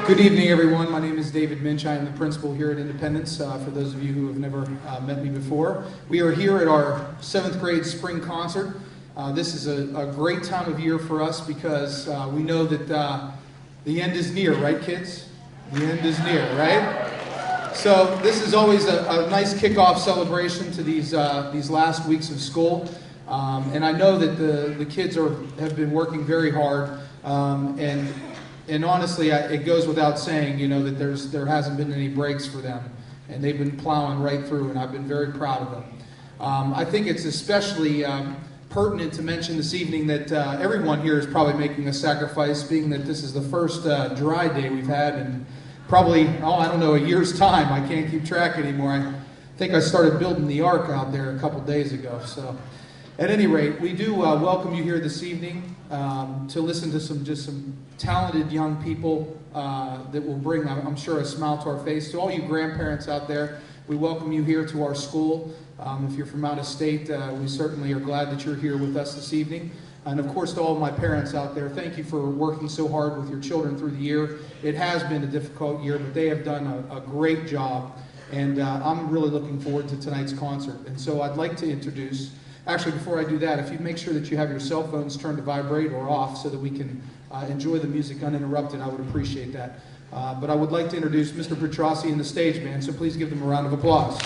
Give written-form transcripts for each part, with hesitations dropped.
Good evening, everyone. My name is David Minch. I am the principal here at Independence, for those of you who have never met me before. We are here at our 7th grade spring concert. This is a great time of year for us because we know that the end is near, right, kids? The end is near, right? So this is always a nice kickoff celebration to these last weeks of school. And I know that the kids have been working very hard, and honestly, it goes without saying, you know, that there hasn't been any breaks for them, and they've been plowing right through, and I've been very proud of them. I think it's especially pertinent to mention this evening that everyone here is probably making a sacrifice, being that this is the first dry day we've had in probably, I don't know, a year's time. I can't keep track anymore. I think I started building the ark out there a couple days ago. So, at any rate, we do welcome you here this evening to listen to some talented young people that will bring, I'm sure, a smile to our face. To all you grandparents out there, we welcome you here to our school. If you're from out of state, we certainly are glad that you're here with us this evening. And of course, to all of my parents out there, thank you for working so hard with your children through the year. It has been a difficult year, but they have done a great job. And I'm really looking forward to tonight's concert. And so I'd like to introduce, actually before I do that, if you'd make sure that you have your cell phones turned to vibrate or off so that we can enjoy the music uninterrupted, I would appreciate that. But I would like to introduce Mr. Petrossi and the stage band, so please give them a round of applause.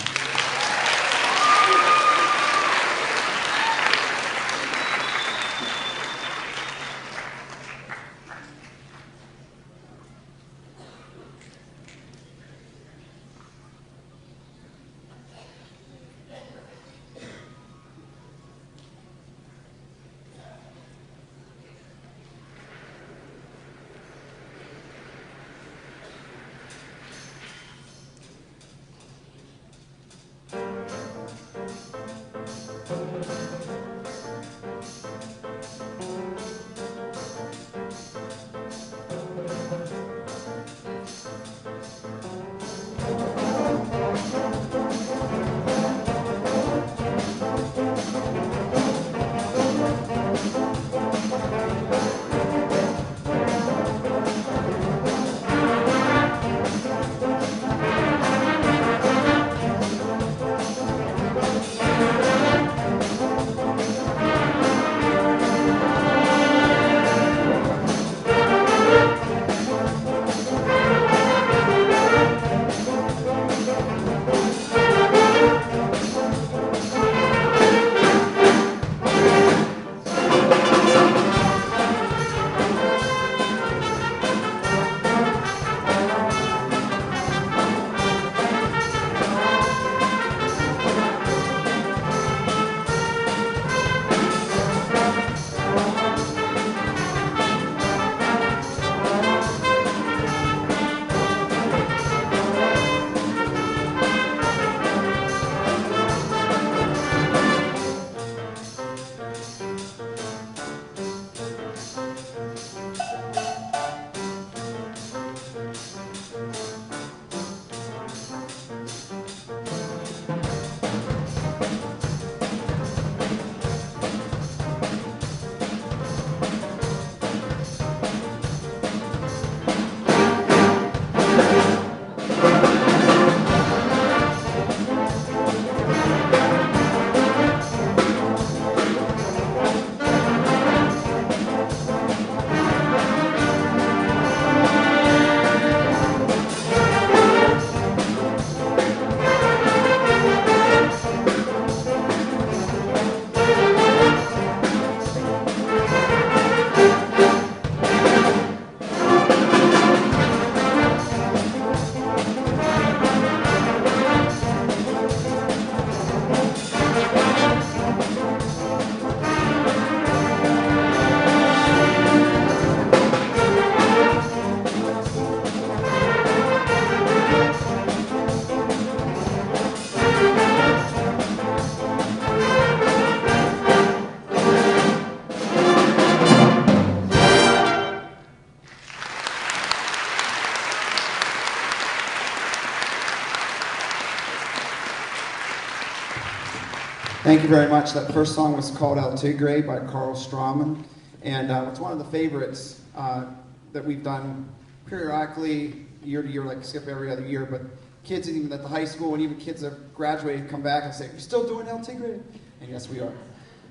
Thank you very much. That first song was called El Tigre by Carl Straumann, and it's one of the favorites that we've done periodically, year to year, like skip every other year, but kids even at the high school and even kids that have graduated come back and say, "You're still doing LT grade?" And yes, we are.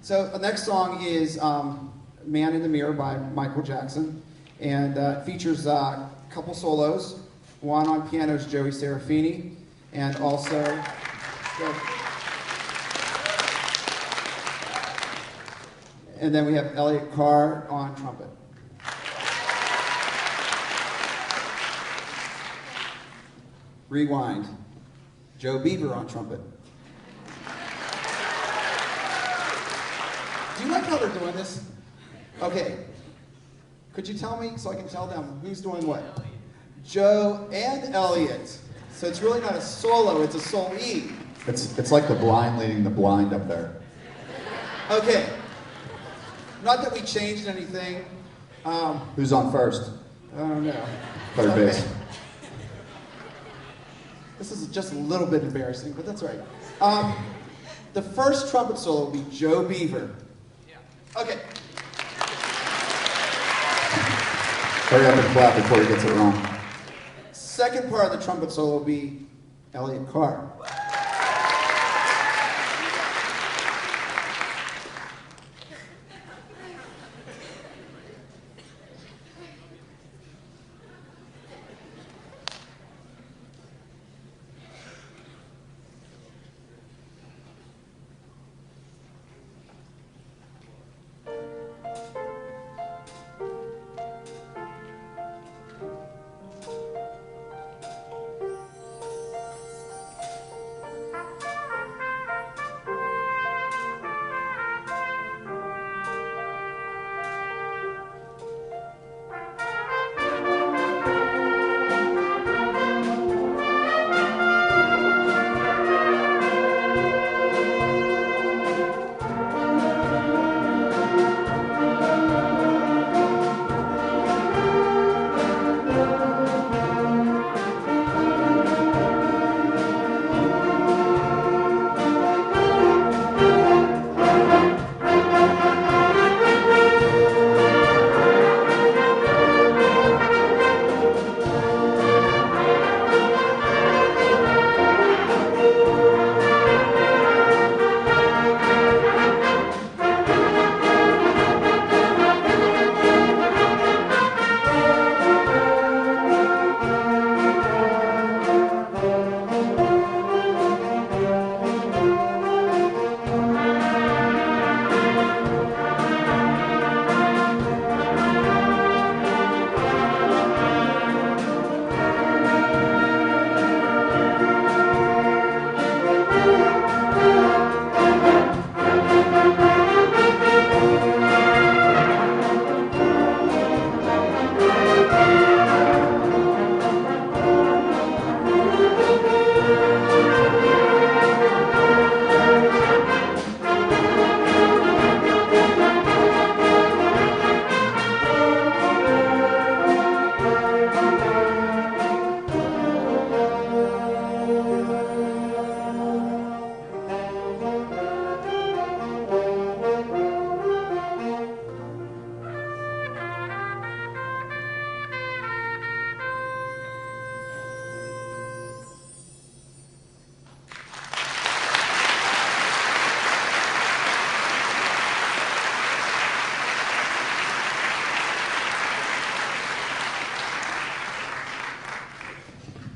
So the next song is Man in the Mirror by Michael Jackson, and it features a couple solos. One on piano is Joey Serafini, and also and then we have Elliot Carr on trumpet. Rewind. Joe Beaver on trumpet. Do you like how they're doing this? Okay. Could you tell me, so I can tell them, who's doing what? Joe and Elliot. So it's really not a solo, it's a solo-e. It's like the blind leading the blind up there. Okay. Not that we changed anything. Who's on first? I don't know. Third base. This is just a little bit embarrassing, but that's all right. The first trumpet solo will be Joe Beaver. Yeah. Okay. Hurry up and clap before he gets it wrong. Second part of the trumpet solo will be Elliot Carr.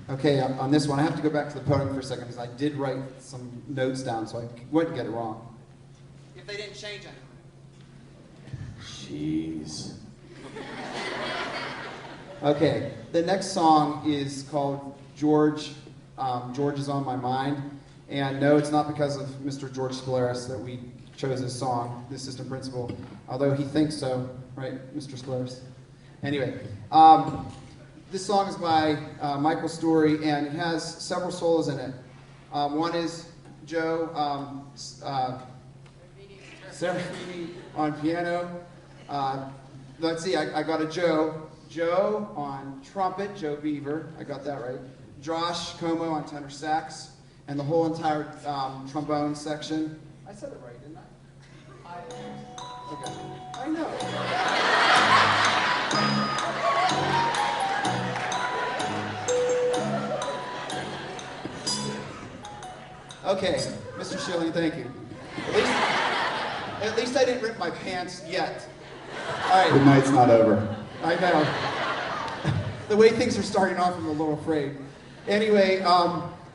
Okay, on this one, I have to go back to the podium for a second because I did write some notes down so I wouldn't get it wrong. If they didn't change anything. Jeez. Okay, the next song is called George. George is on My Mind. And no, it's not because of Mr. George Spolaris that we chose this song, the assistant principal, although he thinks so, right, Mr. Spolaris? Anyway, this song is by Michael Story, and it has several solos in it. One is Joe Serafini on piano. Let's see, I got a Joe. Joe on trumpet, Joe Beaver, I got that right. Josh Como on tenor sax, and the whole entire trombone section. I said it right, didn't I? Okay. I know. Okay, Mr. Schilling, thank you. At least I didn't rip my pants yet. All The right, night's not over. I know. The way things are starting off, I'm a little afraid. Anyway,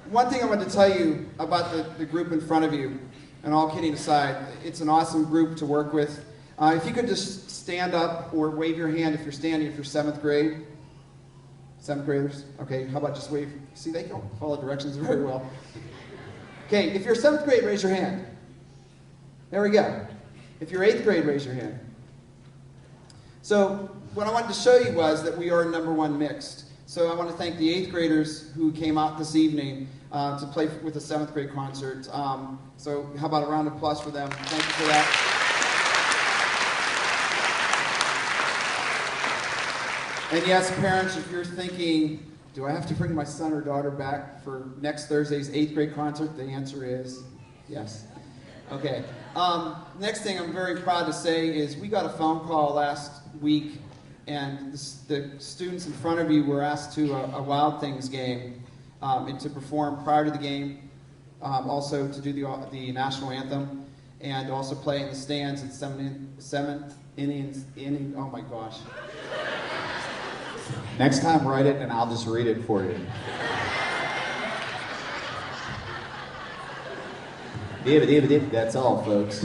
one thing I wanted to tell you about the group in front of you, and all kidding aside, it's an awesome group to work with. If you could just stand up or wave your hand if you're standing, if you're 7th grade. 7th graders? Okay, how about just wave? See, they don't follow directions very well. Okay, if you're 7th grade, raise your hand. There we go. If you're 8th grade, raise your hand. So what I wanted to show you was that we are number 1 mixed. So I want to thank the 8th graders who came out this evening to play with the 7th grade concert. So how about a round of applause for them? Thank you for that. And yes, parents, if you're thinking, do I have to bring my son or daughter back for next Thursday's 8th grade concert? The answer is yes. Okay. Next thing I'm very proud to say is we got a phone call last week, and the students in front of you were asked to a Wild Things game and to perform prior to the game, also to do the national anthem, and also play in the stands at 7th inning. Oh my gosh. Next time, write it and I'll just read it for you. That's all, folks.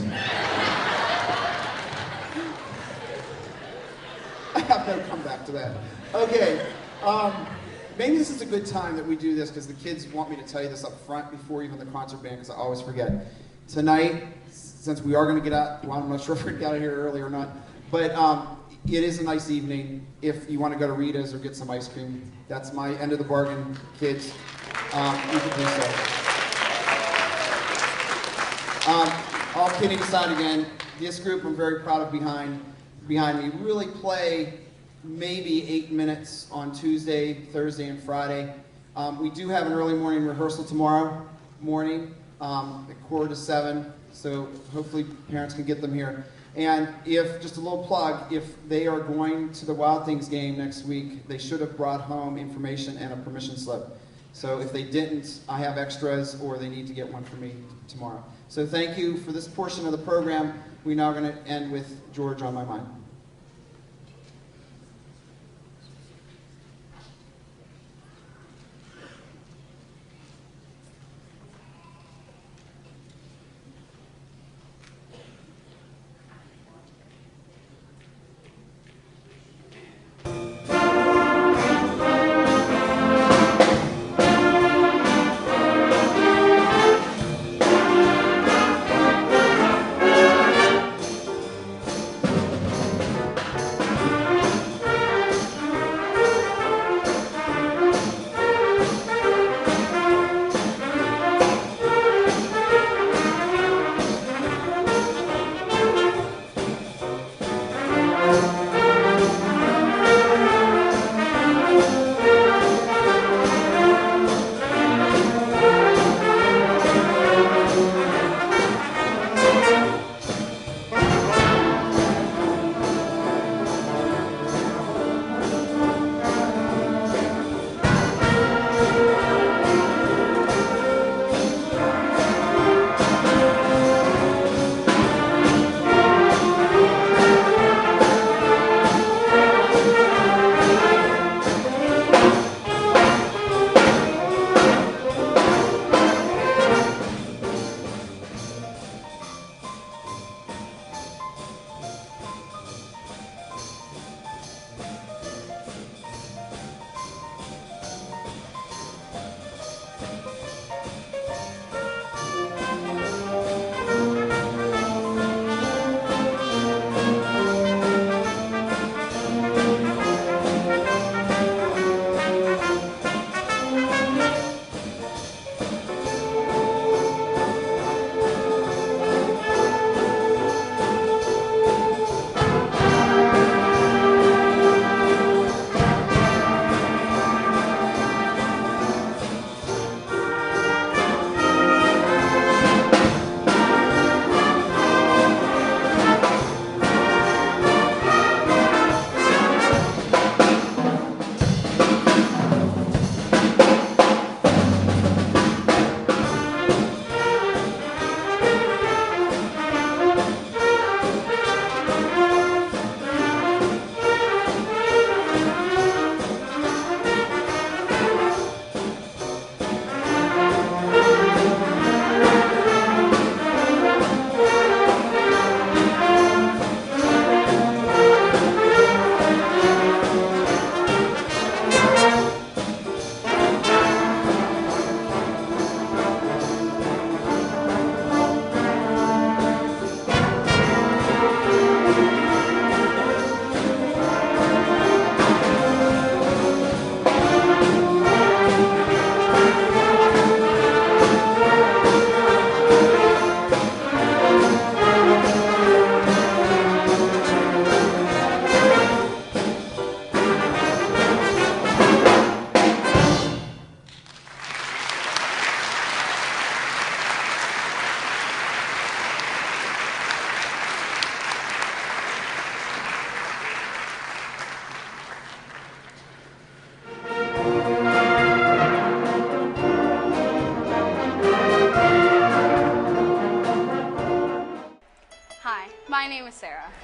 I have no comeback to that. Okay. Maybe this is a good time that we do this because the kids want me to tell you this up front before even the concert band because I always forget. Tonight, since we are going to get out, well, I'm not sure if we're going to get out of here early or not, but it is a nice evening. If you want to go to Rita's or get some ice cream, that's my end of the bargain, kids. You can do so. All kidding aside again, this group I'm very proud of behind me really play maybe 8 minutes on Tuesday, Thursday, and Friday. We do have an early morning rehearsal tomorrow morning at 6:45, so hopefully parents can get them here. And if, just a little plug, if they are going to the Wild Things game next week, they should have brought home information and a permission slip. So if they didn't, I have extras, or they need to get one for me tomorrow. So thank you for this portion of the program. We're now going to end with George on My Mind.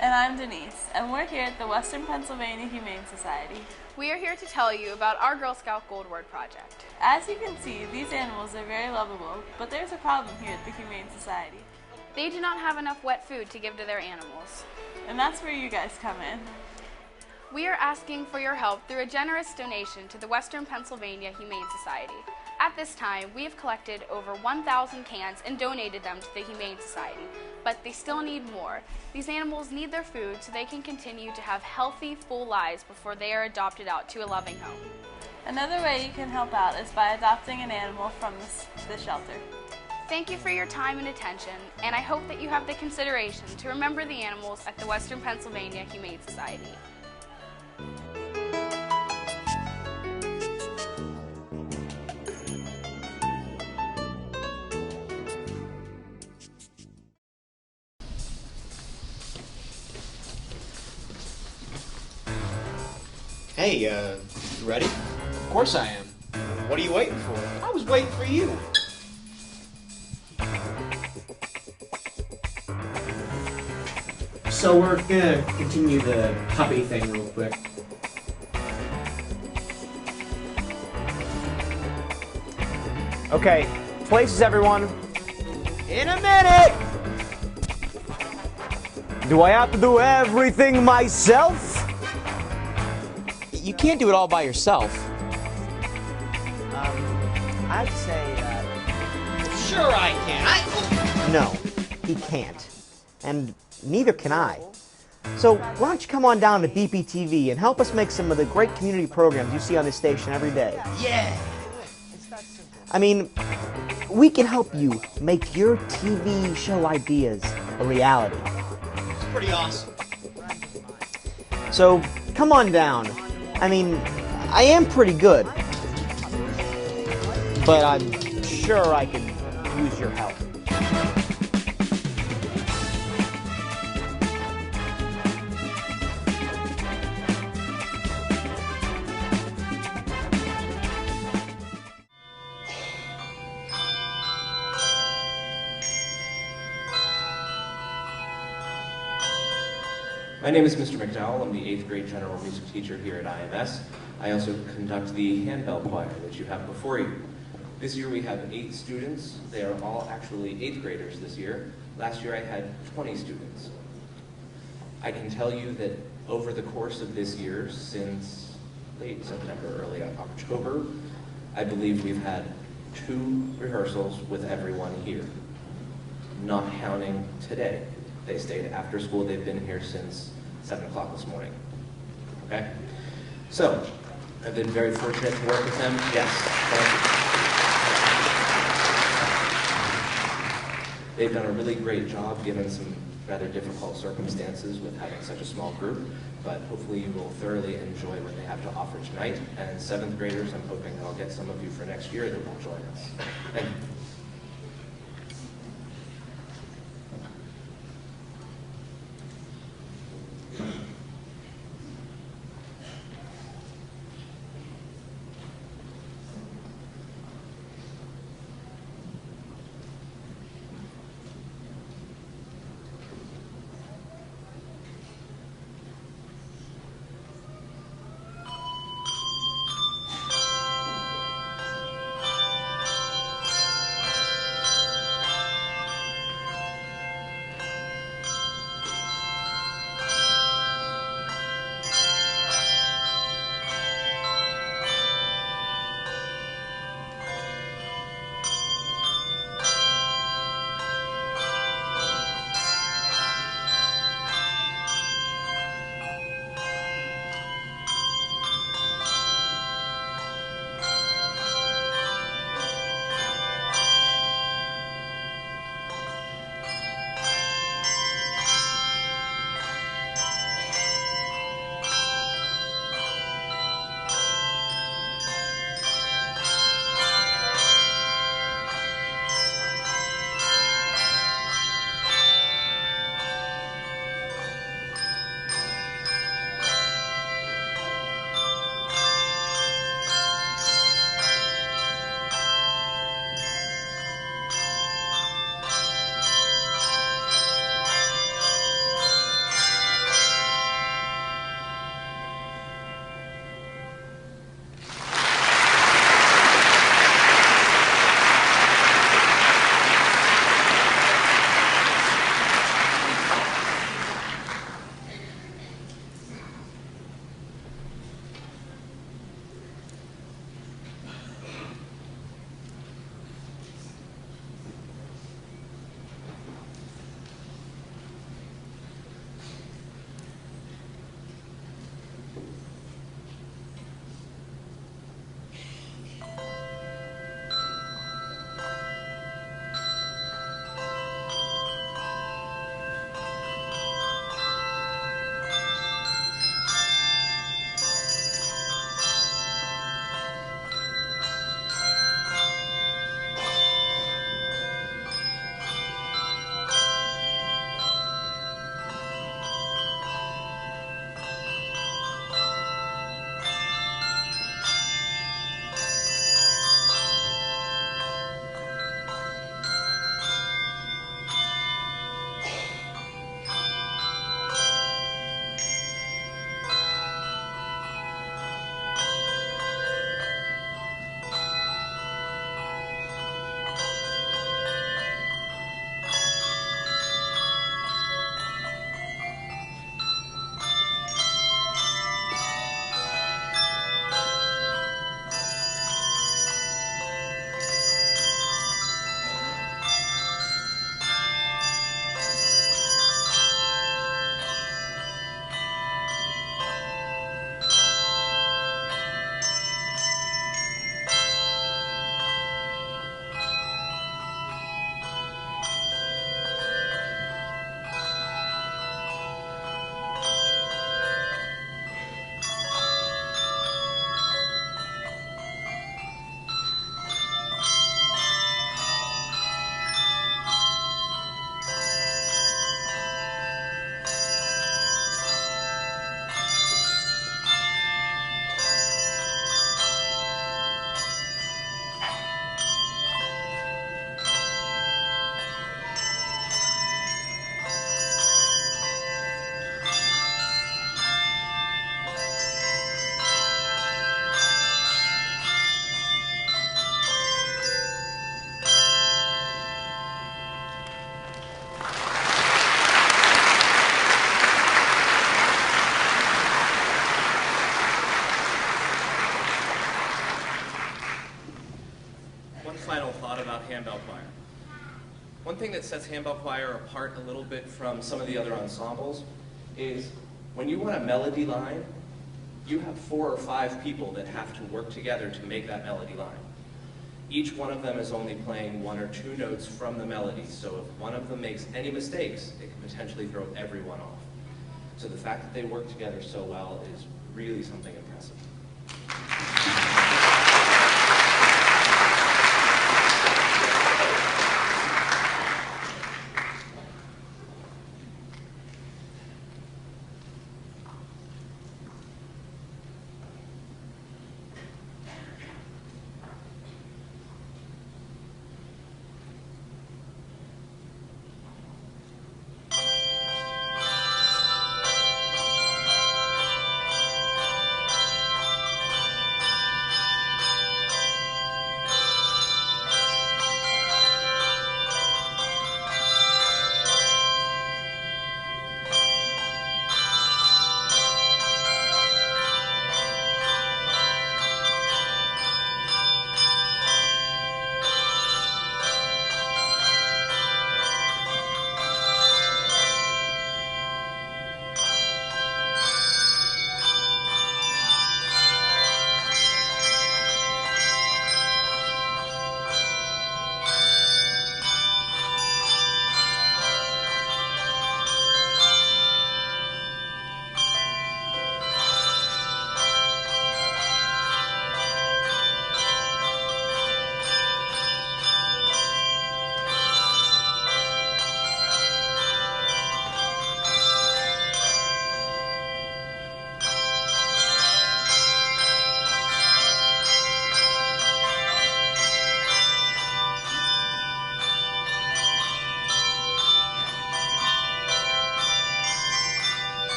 And I'm Denise, and we're here at the Western Pennsylvania Humane Society. We are here to tell you about our Girl Scout Gold Award project. As you can see, these animals are very lovable, but there's a problem here at the Humane Society. They do not have enough wet food to give to their animals. And that's where you guys come in. We are asking for your help through a generous donation to the Western Pennsylvania Humane Society. At this time, we have collected over 1,000 cans and donated them to the Humane Society, but they still need more. These animals need their food so they can continue to have healthy, full lives before they are adopted out to a loving home. Another way you can help out is by adopting an animal from the shelter. Thank you for your time and attention, and I hope that you have the consideration to remember the animals at the Western Pennsylvania Humane Society. Hey, you ready? Of course I am. What are you waiting for? I was waiting for you. So we're gonna continue the puppy thing real quick. Okay, places everyone. In a minute! Do I have to do everything myself? You can't do it all by yourself. I'd say, Sure I can. no, he can't. And neither can I. So why don't you come on down to BPTV and help us make some of the great community programs you see on this station every day. Yeah. I mean, we can help you make your TV show ideas a reality. It's pretty awesome. So come on down. I mean, I am pretty good. But I'm sure I could use your help. My name is Mr. McDowell. I'm the 8th grade general music teacher here at IMS. I also conduct the handbell choir that you have before you. This year we have 8 students. They are all actually 8th graders this year. Last year I had 20 students. I can tell you that over the course of this year, since late September, early October, I believe we've had 2 rehearsals with everyone here, not counting today. They stayed after school. They've been here since 7 o'clock this morning. Okay? So, I've been very fortunate to work with them. Yes, thank you. They've done a really great job given some rather difficult circumstances with having such a small group, but hopefully you will thoroughly enjoy what they have to offer tonight. And 7th graders, I'm hoping that I'll get some of you for next year that will join us. Thank you. One thing that sets handbell choir apart a little bit from some of the other ensembles is when you want a melody line, you have 4 or 5 people that have to work together to make that melody line. Each one of them is only playing 1 or 2 notes from the melody, so if one of them makes any mistakes, it can potentially throw everyone off. So the fact that they work together so well is really something impressive.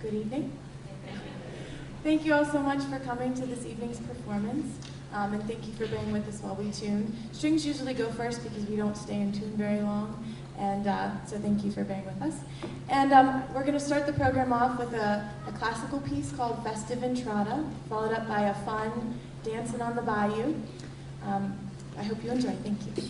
Good evening. Thank you all so much for coming to this evening's performance, and thank you for being with us while we tune. Strings usually go first because we don't stay in tune very long, and so thank you for being with us. And we're going to start the program off with a classical piece called Festive Entrada, followed up by a fun Dancing on the Bayou. I hope you enjoy. Thank you.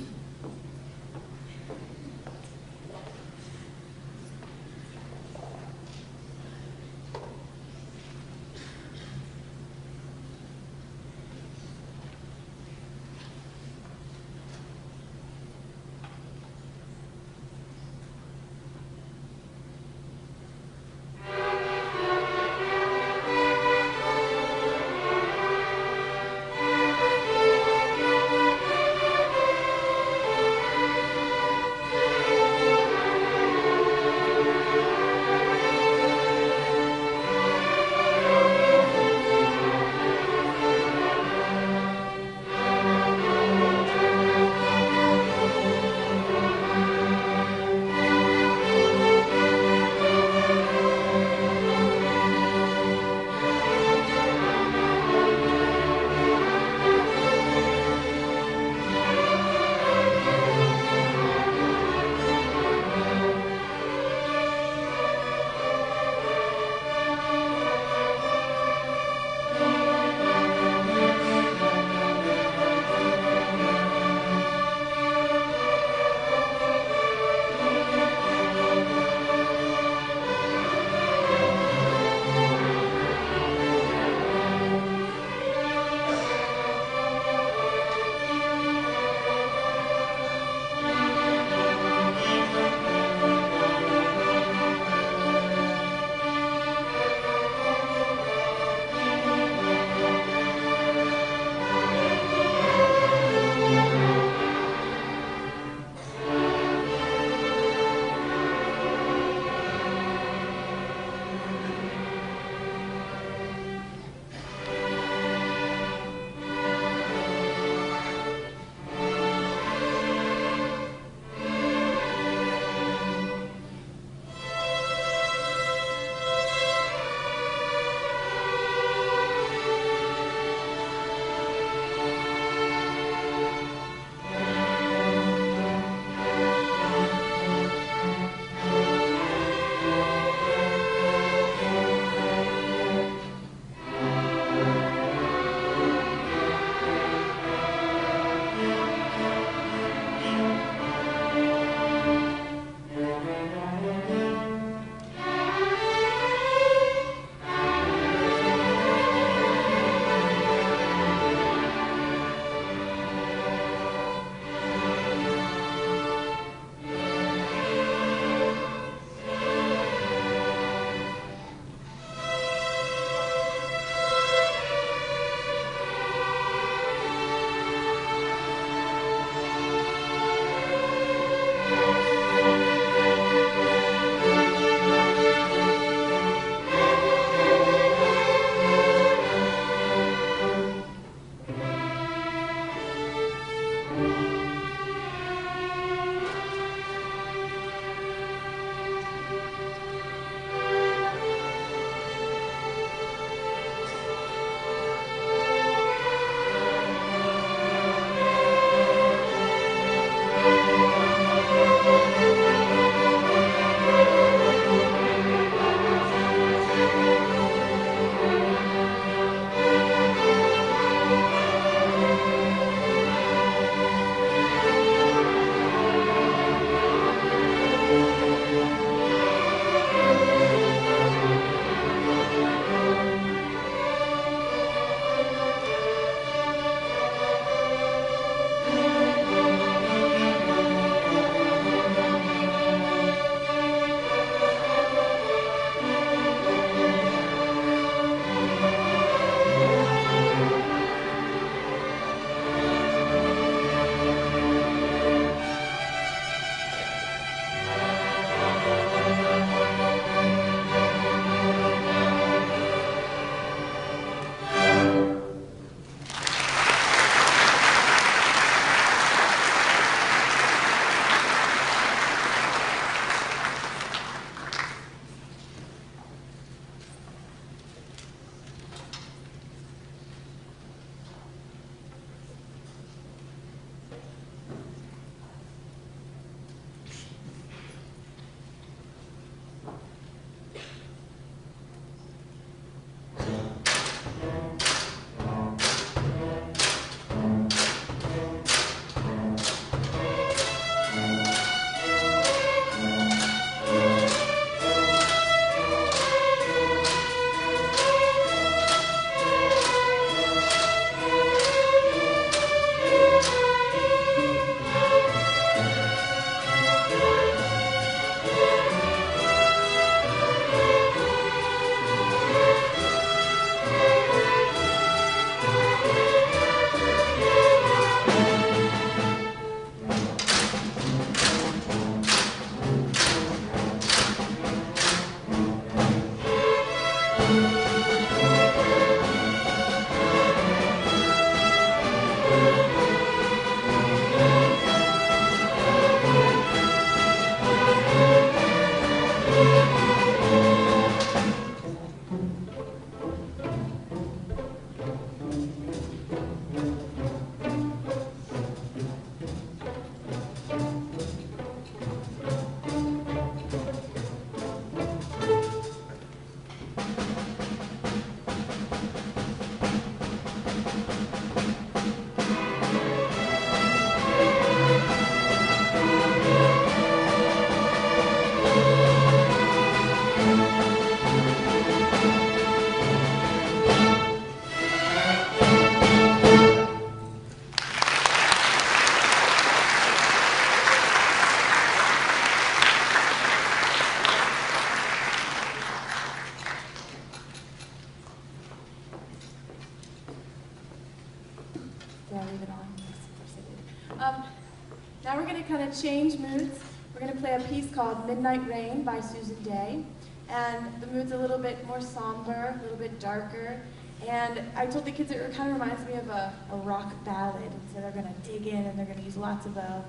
Now we're going to kind of change moods. We're going to play a piece called Midnight Rain by Susan Day. And the mood's a little bit more somber, a little bit darker. And I told the kids it kind of reminds me of a rock ballad. And so they're going to dig in and they're going to use lots of bow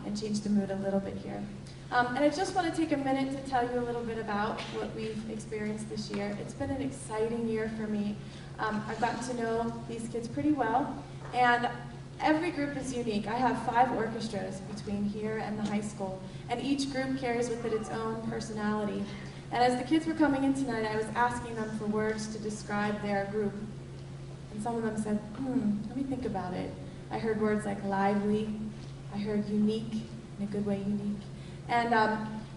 and change the mood a little bit here. And I just want to take a minute to tell you a little bit about what we've experienced this year. It's been an exciting year for me. I've gotten to know these kids pretty well. And every group is unique. I have 5 orchestras between here and the high school, and each group carries with it its own personality. And as the kids were coming in tonight, I was asking them for words to describe their group. And some of them said, let me think about it. I heard words like lively, I heard unique, in a good way unique. And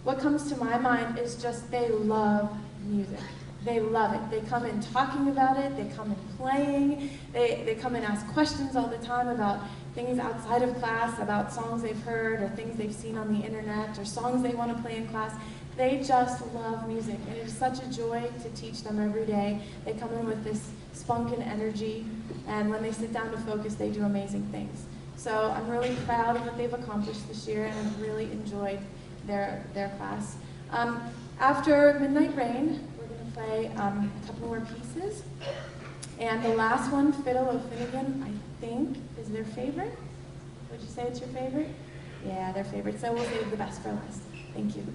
what comes to my mind is just they love music. They love it. They come in talking about it, they come in playing, they come and ask questions all the time about things outside of class, about songs they've heard or things they've seen on the internet or songs they want to play in class. They just love music, and it is such a joy to teach them every day. They come in with this spunk and energy, and when they sit down to focus, they do amazing things. So I'm really proud of what they've accomplished this year, and I've really enjoyed their class. After Midnight Rain, play a couple more pieces. And the last one, Fiddle O' Finnegan, I think is their favorite. Would you say it's your favorite? Yeah, their favorite. So we'll save the best for last. Thank you.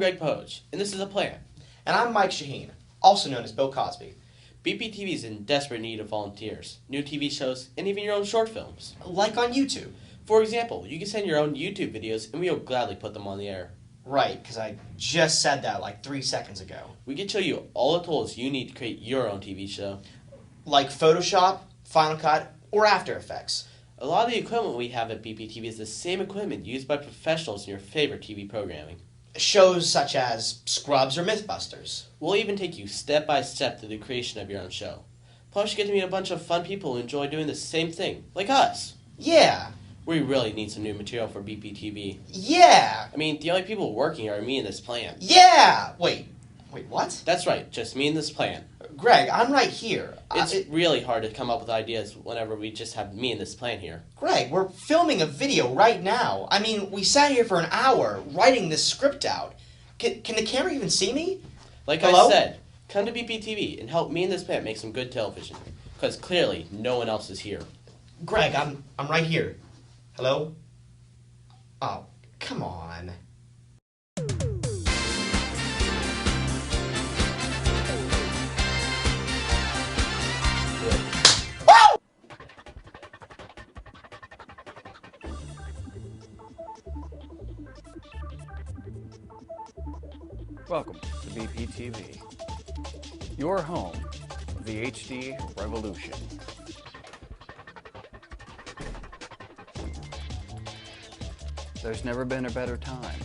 Greg Poge, and this is A Plan. And I'm Mike Shaheen, also known as Bill Cosby. BPTV is in desperate need of volunteers, new TV shows, and even your own short films. Like on YouTube. For example, you can send your own YouTube videos, and we will gladly put them on the air. Right, because I just said that like 3 seconds ago. We can show you all the tools you need to create your own TV show. Like Photoshop, Final Cut, or After Effects. A lot of the equipment we have at BPTV is the same equipment used by professionals in your favorite TV programming. Shows such as Scrubs or Mythbusters. We'll even take you step by step through the creation of your own show. Plus, you get to meet a bunch of fun people who enjoy doing the same thing, like us. Yeah. We really need some new material for BPTV. Yeah. I mean, the only people working are me and this plan. Yeah. Wait, what? That's right, just me and this plan. Greg, I'm right here. It's really hard to come up with ideas whenever we just have me and this plan here. Greg, we're filming a video right now. I mean, we sat here for an hour writing this script out. Can the camera even see me? Like Hello? I said, come to BPTV and help me and this plan make some good television. Because clearly, no one else is here. Greg, I'm right here. Hello? Oh, come on. Welcome to BPTV, your home of the HD revolution. There's never been a better time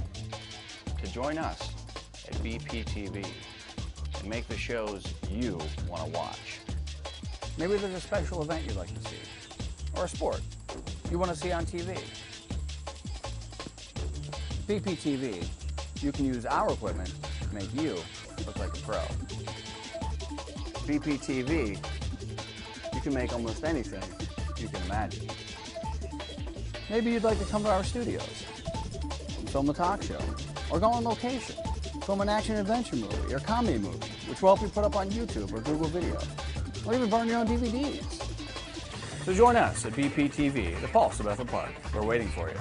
to join us at BPTV and make the shows you want to watch. Maybe there's a special event you'd like to see, or a sport you want to see on TV. BPTV, you can use our equipment to make you look like a pro. BPTV, you can make almost anything you can imagine. Maybe you'd like to come to our studios and film a talk show, or go on location, film an action-adventure movie or comedy movie, which will help you put up on YouTube or Google Video, or even burn your own DVDs. So join us at BPTV, the Pulse of Bethel Park. We're waiting for you.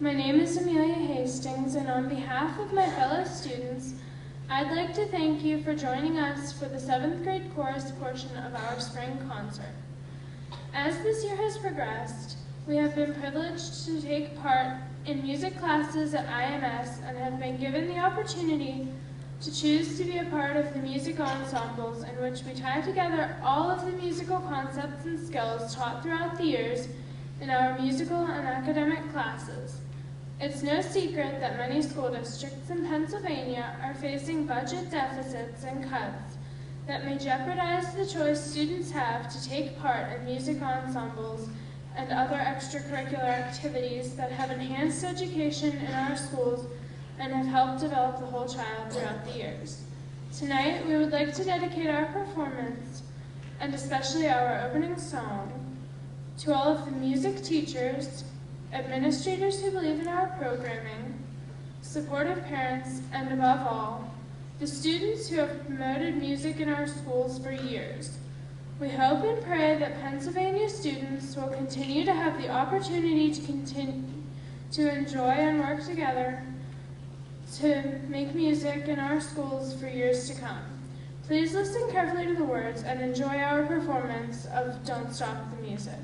My name is Amelia Hastings, and on behalf of my fellow students, I'd like to thank you for joining us for the 7th grade chorus portion of our spring concert. As this year has progressed, we have been privileged to take part in music classes at IMS and have been given the opportunity to choose to be a part of the music ensembles in which we tie together all of the musical concepts and skills taught throughout the years in our musical and academic classes. It's no secret that many school districts in Pennsylvania are facing budget deficits and cuts that may jeopardize the choice students have to take part in music ensembles and other extracurricular activities that have enhanced education in our schools and have helped develop the whole child throughout the years. Tonight, we would like to dedicate our performance, and especially our opening song, to all of the music teachers, administrators who believe in our programming, supportive parents, and above all, the students who have promoted music in our schools for years. We hope and pray that Pennsylvania students will continue to have the opportunity to enjoy and work together to make music in our schools for years to come. Please listen carefully to the words and enjoy our performance of Don't Stop the Music.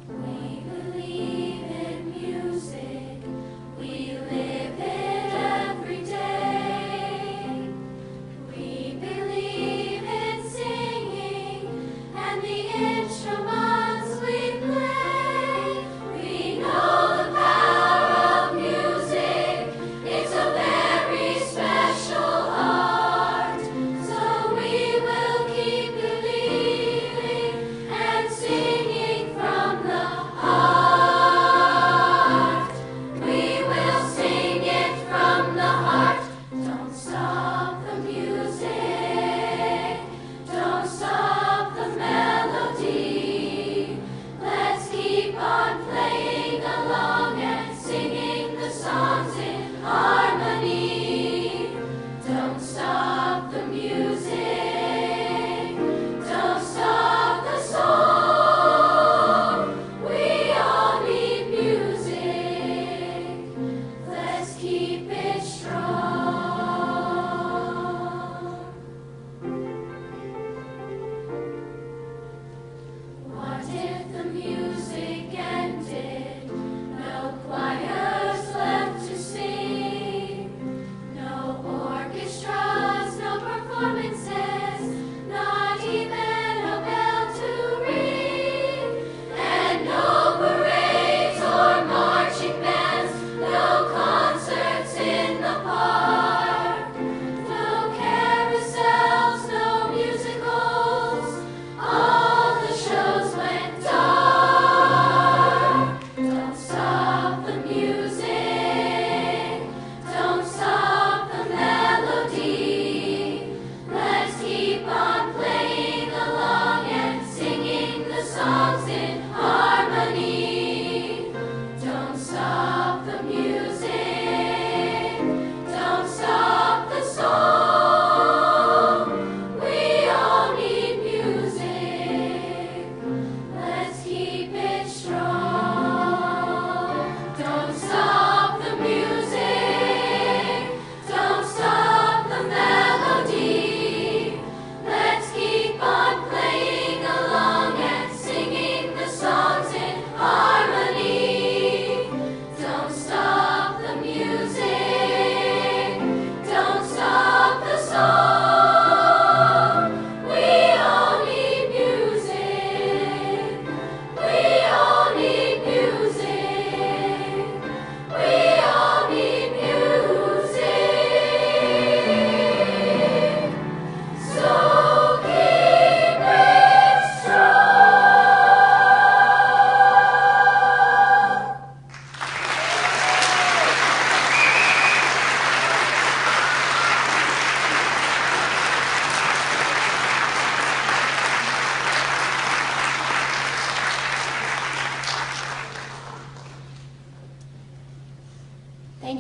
We believe in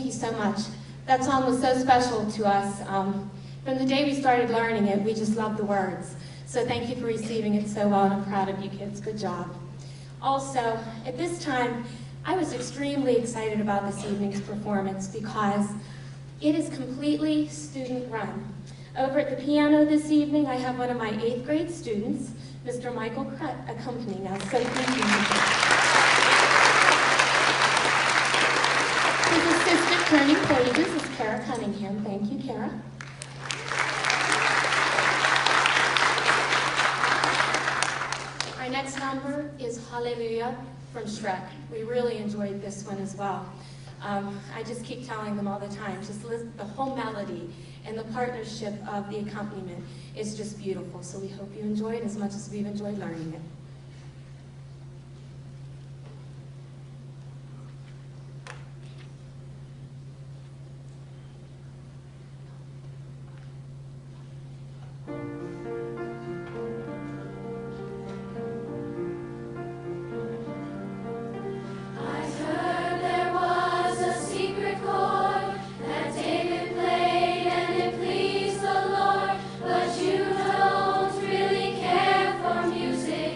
you so much. That song was so special to us. From the day we started learning it, we just loved the words. So thank you for receiving it so well, and I'm proud of you kids. Good job. Also, at this time, I was extremely excited about this evening's performance because it is completely student-run. Over at the piano this evening, I have one of my 8th grade students, Mr. Michael Crut, accompanying us. So thank you. His assistant turning pages is Kara Cunningham. Thank you, Kara. Our next number is Hallelujah from Shrek. We really enjoyed this one as well. I just keep telling them all the time, just listen, the whole melody and the partnership of the accompaniment is just beautiful. So we hope you enjoy it as much as we've enjoyed learning it. But you don't really care for music.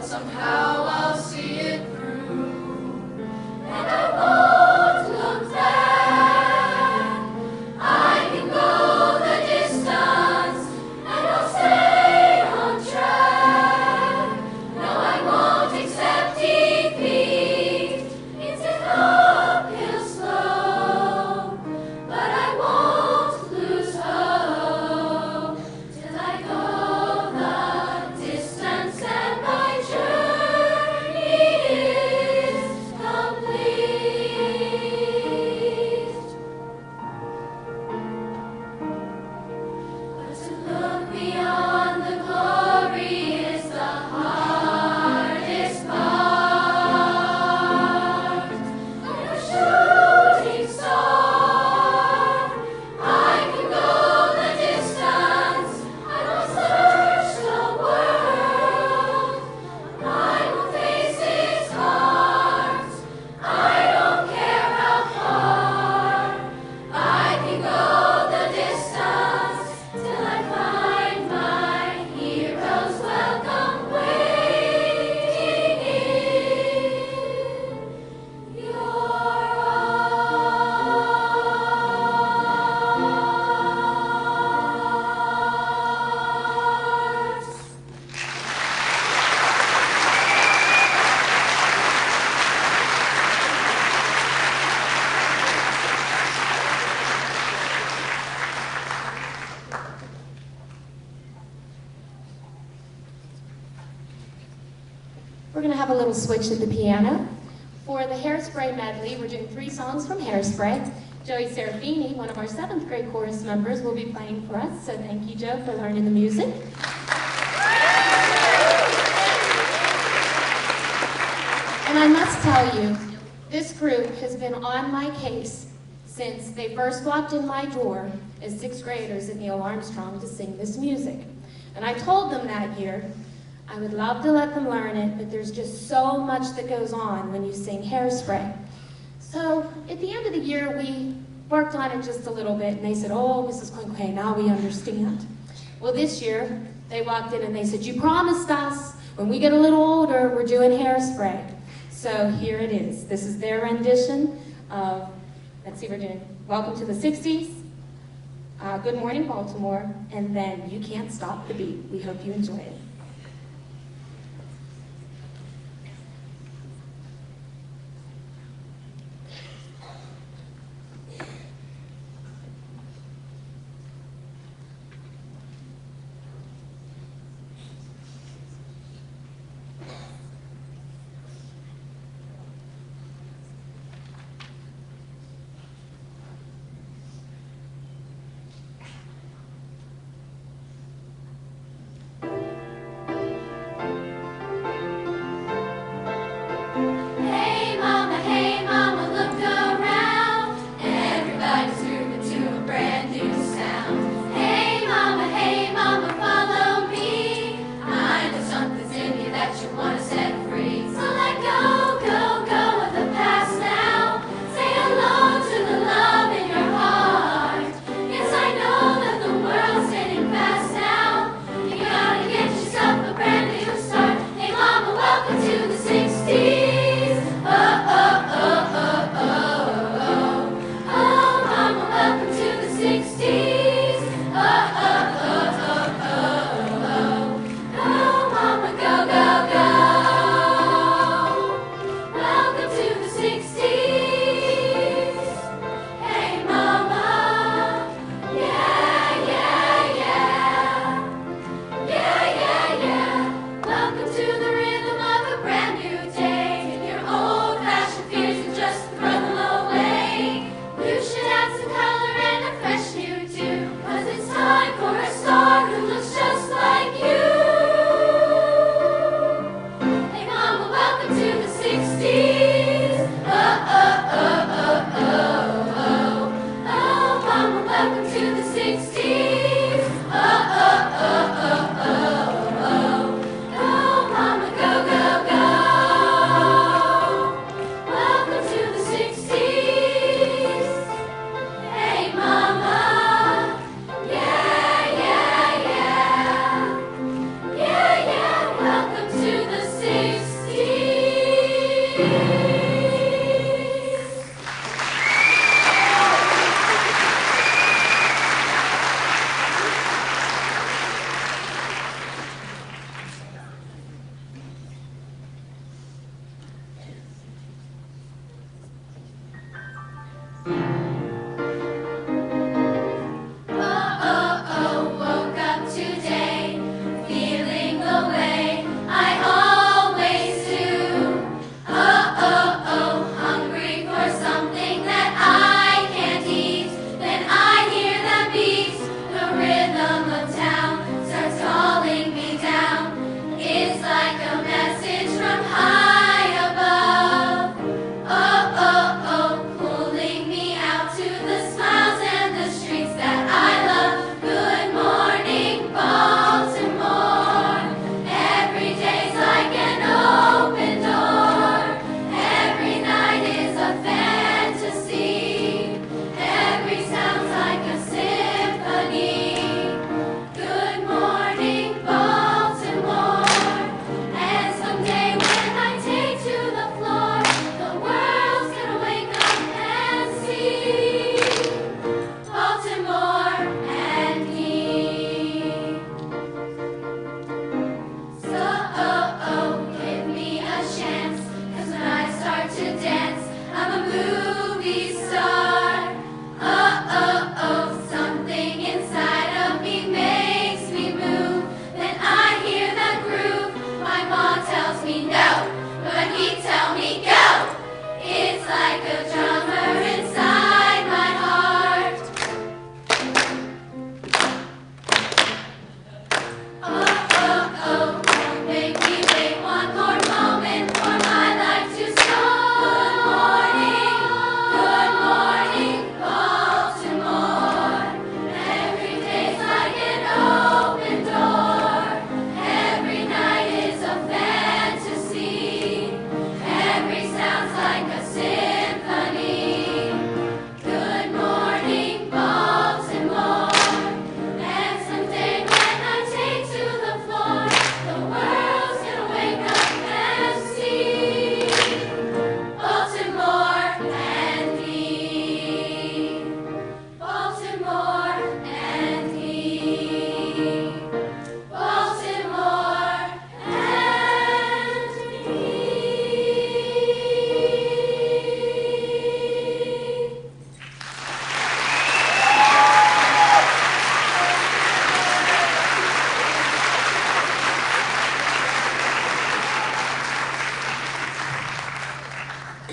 but somehow I'll see it through, and I won't look back. I can go the distance, and I'll stay on track. No, I won't accept defeat. It's an uphill slope, but I won't lose hope till I go the distance and my journey is complete. But to look beyond the glory is the hardest part. I'm a shooting star. I can go the distance. I will search the world. I will face its heart. I don't care how far. I can go the distance till I find my hero's welcome waiting in your arms. We're going to have a little switch at the piano. For the Hairspray medley, we're doing 3 songs from Hairspray. Joey Serafini, one of our 7th grade chorus members, will be playing for us, so thank you, Joe, for learning the music. And I must tell you, this group has been on my case since they first walked in my door as 6th graders at Neil Armstrong to sing this music. And I told them that year, I would love to let them learn it, but there's just so much that goes on when you sing Hairspray. So at the end of the year, we worked on it just a little bit, and they said, oh, Mrs. Quincquay, now we understand. Well, this year, they walked in and they said, you promised us, when we get a little older, we're doing Hairspray. So here it is. This is their rendition of, let's see, we're doing Welcome to the 60s, Good Morning Baltimore, and then You Can't Stop the Beat. We hope you enjoy it.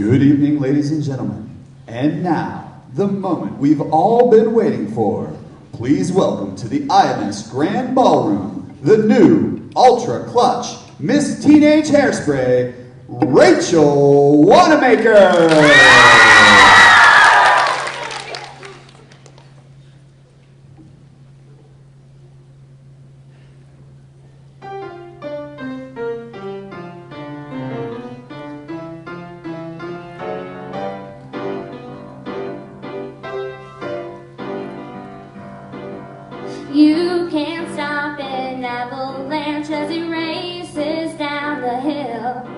Good evening, ladies and gentlemen. And now, the moment we've all been waiting for. Please welcome to the IMS Grand Ballroom, the new Ultra Clutch Miss Teenage Hairspray, Rachel Wanamaker! You can't stop an avalanche as it races down the hill.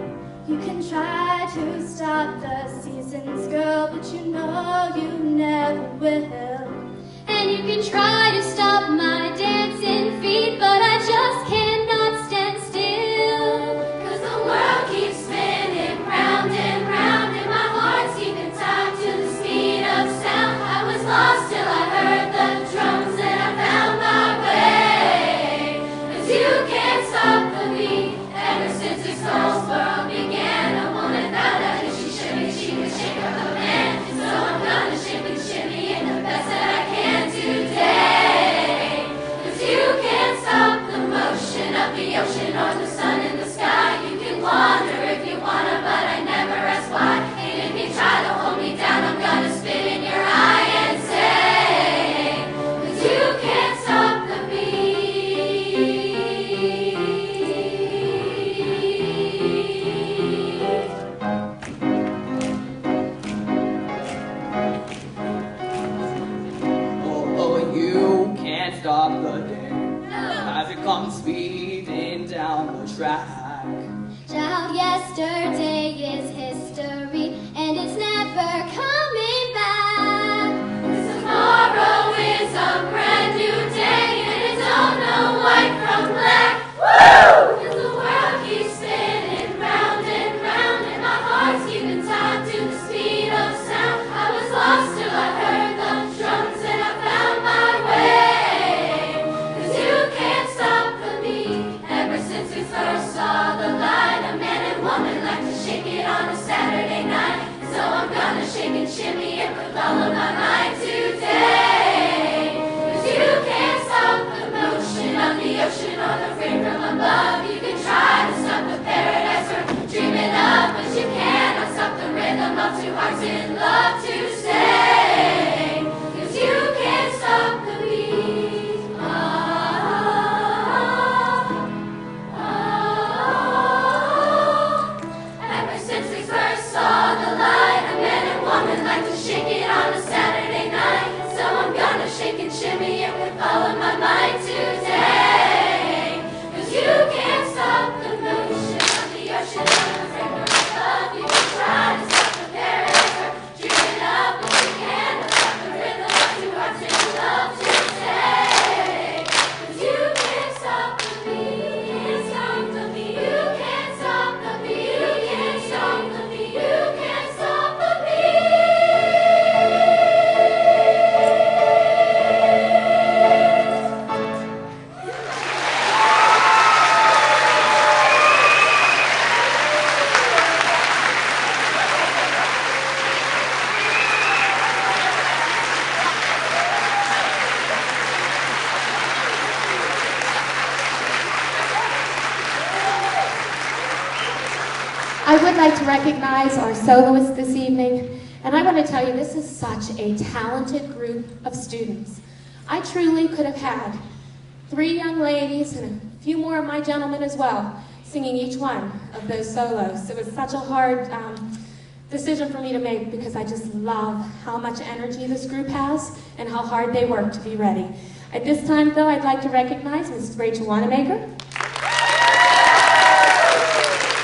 You can try to stop the seasons, girl, but you know you never will. And you can try to stop my dancing feet, but I just cannot stand still. 'Cause the world keeps spinning round and round, and my heart's keeping time to the speed of sound. I was lost till I heard the drums and I found my way. 'Cause you can't stop the beat. Ever since this whole world began, a woman found out if she shimmy, she could shake up a man. So I'm gonna shake and shimmy in the best that I can today. 'Cause you can't stop the motion of the ocean or the sun in the sky. You can wander if you wanna, but I never ask why. And if you try to hold me down, I'm gonna spit in your eye and say, 'cause you can't stop the Oh, you can't stop the day as it comes speeding down the track. Child, yesterday is history, and it's never coming back. 'Cause tomorrow is a brand new day, and it don't know white from black. Woo! 'Cause the world keeps spinning round and round, and my heart's keeping time to the speed of sound. I was lost till I heard the drums, and I found my way. 'Cause you can't stop the beat. Ever since we first saw the light, a man and woman like to shake it on a Saturday night. So I'm gonna shake and shimmy it with all of my might today. 'Cause you can't stop the motion of the ocean or the rain from above. You can try to stop the paradise we're dreaming of, but you cannot stop the rhythm of two hearts in love to stay. 'Cause you can't stop the beat. Ever since we first saw the light, a man and woman like to shake it on a Saturday night. So I'm gonna shake and shimmy it with all of my might today. 'Cause you can't stop the motion of the ocean or the rain from above. You can try to stop the paradise we're dreaming of, but you cannot stop the rhythm of two hearts in love to stay. 'Cause you can't stop the beat. Can't stop the beat. You can't stop the beat. You can't stop the beat. You can't stop the beat. I would like to recognize our soloists this evening, and I want to tell you this is such a talented group of students. I truly could have had 3 young ladies and a few more of my gentlemen as well singing each one of those solos. It was such a hard decision for me to make because I just love how much energy this group has and how hard they work to be ready. At this time, though, I'd like to recognize Mrs. Rachel Wanamaker,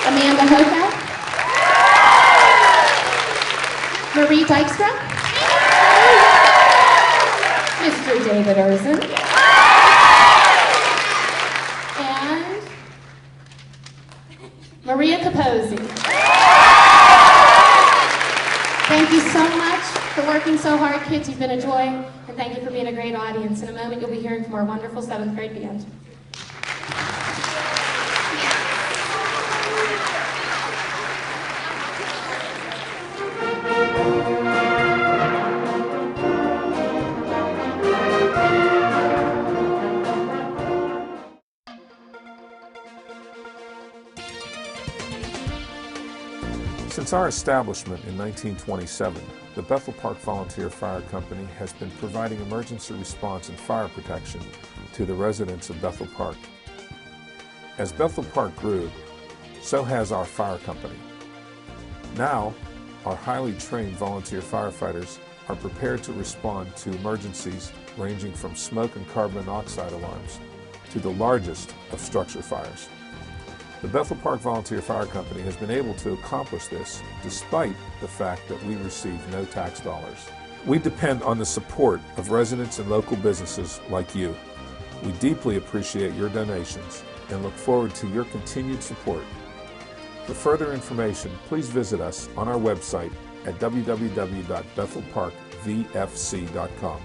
Amanda Hoka, Marie Dykstra, Mr. David Erzen, and Maria Capozzi. Thank you so much for working so hard, kids. You've been a joy, and thank you for being a great audience. In a moment, you'll be hearing from our wonderful 7th grade band. Since our establishment in 1927, the Bethel Park Volunteer Fire Company has been providing emergency response and fire protection to the residents of Bethel Park. As Bethel Park grew, so has our fire company. Now, our highly trained volunteer firefighters are prepared to respond to emergencies ranging from smoke and carbon monoxide alarms to the largest of structure fires. The Bethel Park Volunteer Fire Company has been able to accomplish this despite the fact that we receive no tax dollars. We depend on the support of residents and local businesses like you. We deeply appreciate your donations and look forward to your continued support. For further information, please visit us on our website at www.bethelparkvfc.com.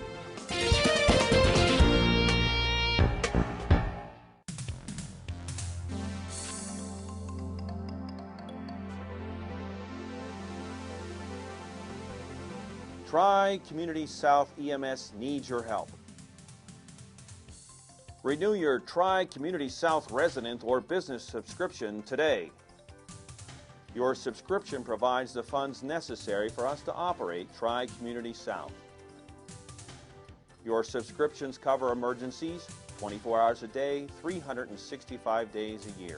Tri-Community South EMS needs your help. Renew your Tri-Community South resident or business subscription today. Your subscription provides the funds necessary for us to operate Tri-Community South. Your subscriptions cover emergencies 24 hours a day, 365 days a year.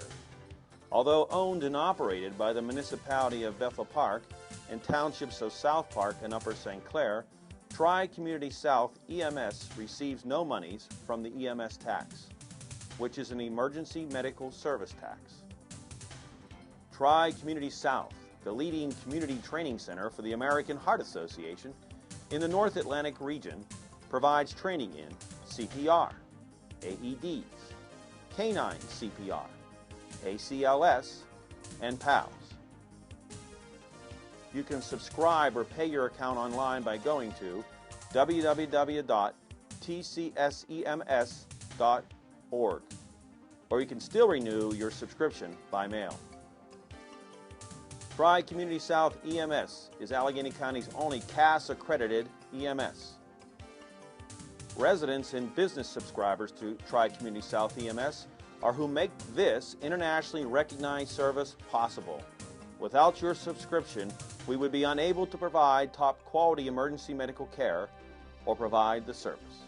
Although owned and operated by the municipality of Bethel Park and townships of South Park and Upper St. Clair, Tri-Community South EMS receives no monies from the EMS tax, which is an emergency medical service tax. Tri-Community South, the leading community training center for the American Heart Association in the North Atlantic region, provides training in CPR, AEDs, canine CPR, ACLS, and PALS. You can subscribe or pay your account online by going to www.tcsems.org, or you can still renew your subscription by mail. Tri-Community South EMS is Allegheny County's only CAS-accredited EMS. Residents and business subscribers to Tri-Community South EMS are who make this internationally recognized service possible. Without your subscription, we would be unable to provide top-quality emergency medical care or provide the service.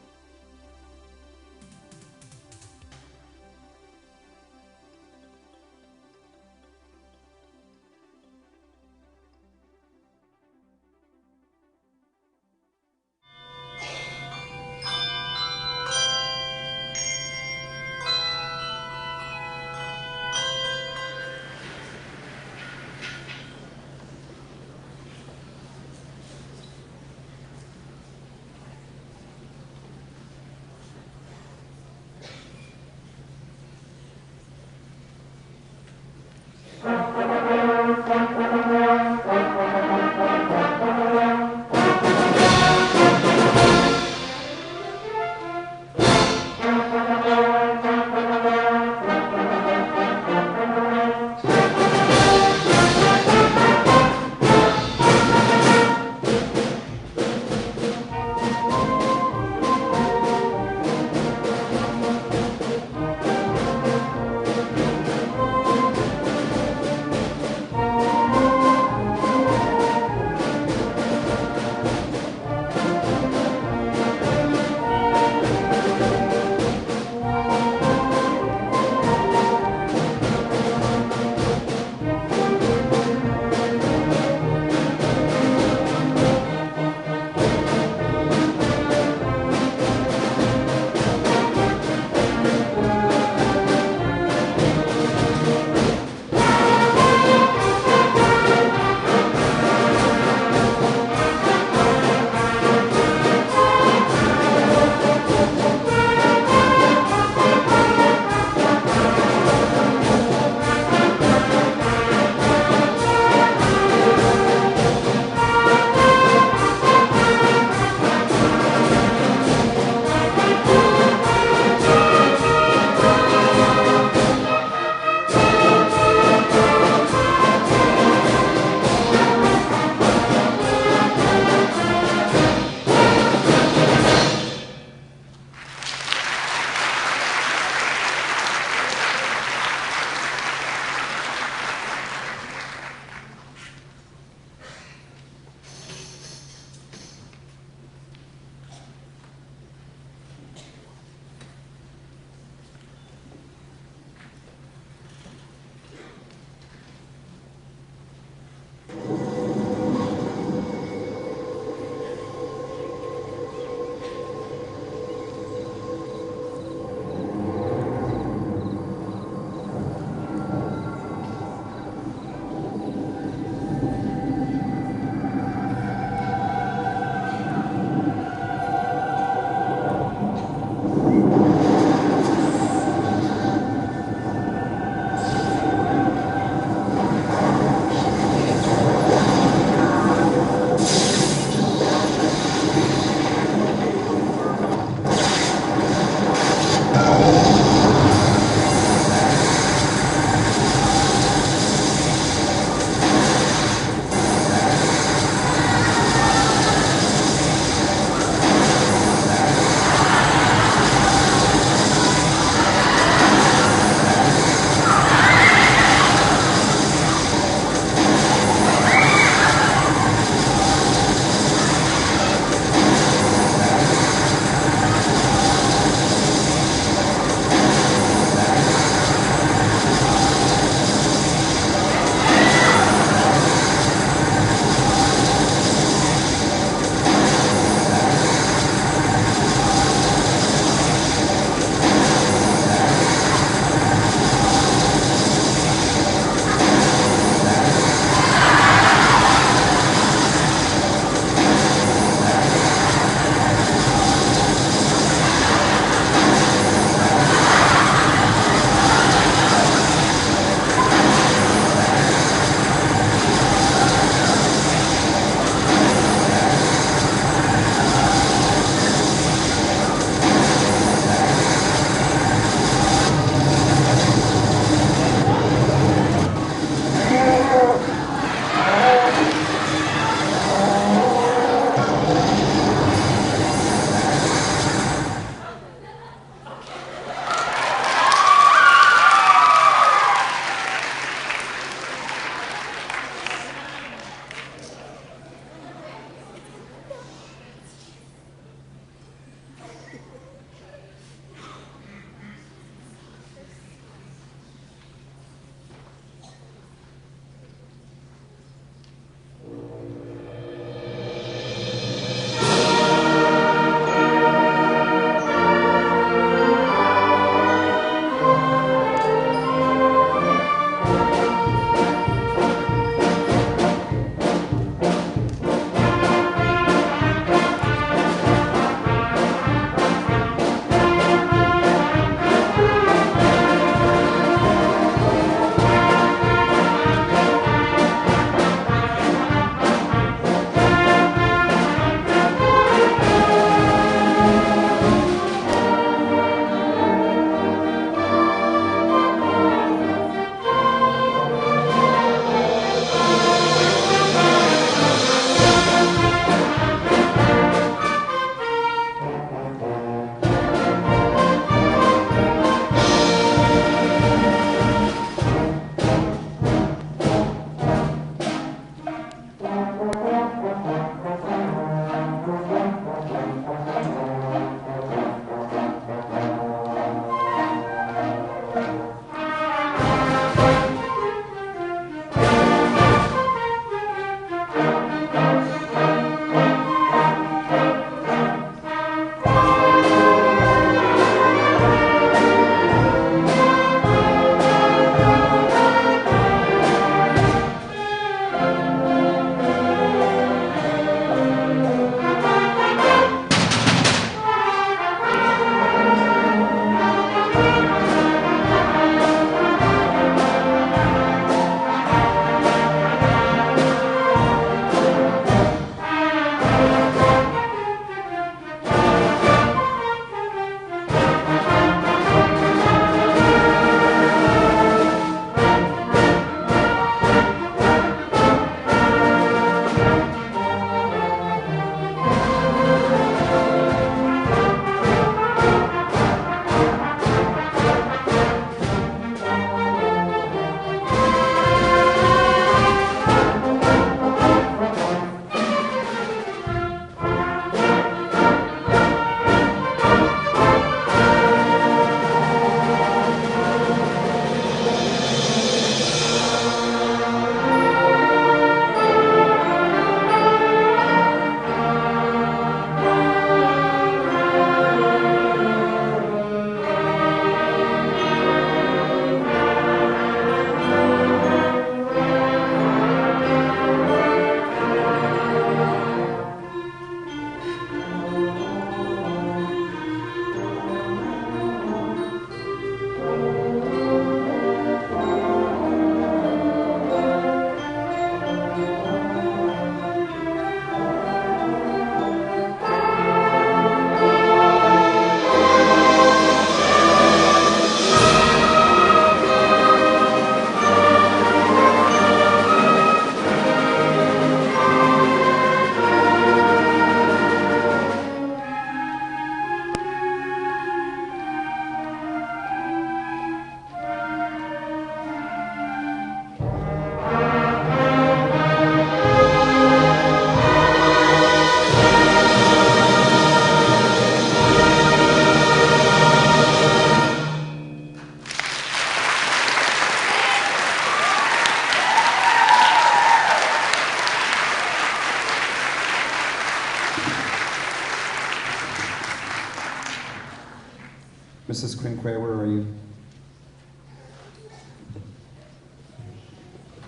Mrs. Quinque, where are you?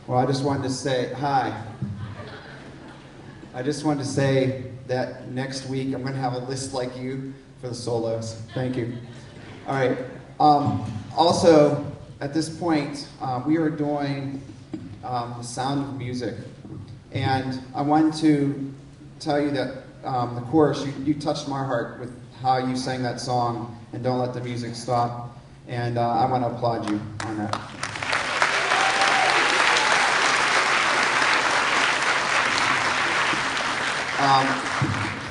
Well, I just wanted to say hi. I just wanted to say that next week I'm going to have a list like you for the solos. Thank you. All right. Also, at this point, we are doing The Sound of Music. And I wanted to tell you that the chorus, you touched my heart with how you sang that song, and Don't Let the Music Stop. And I want to applaud you on that.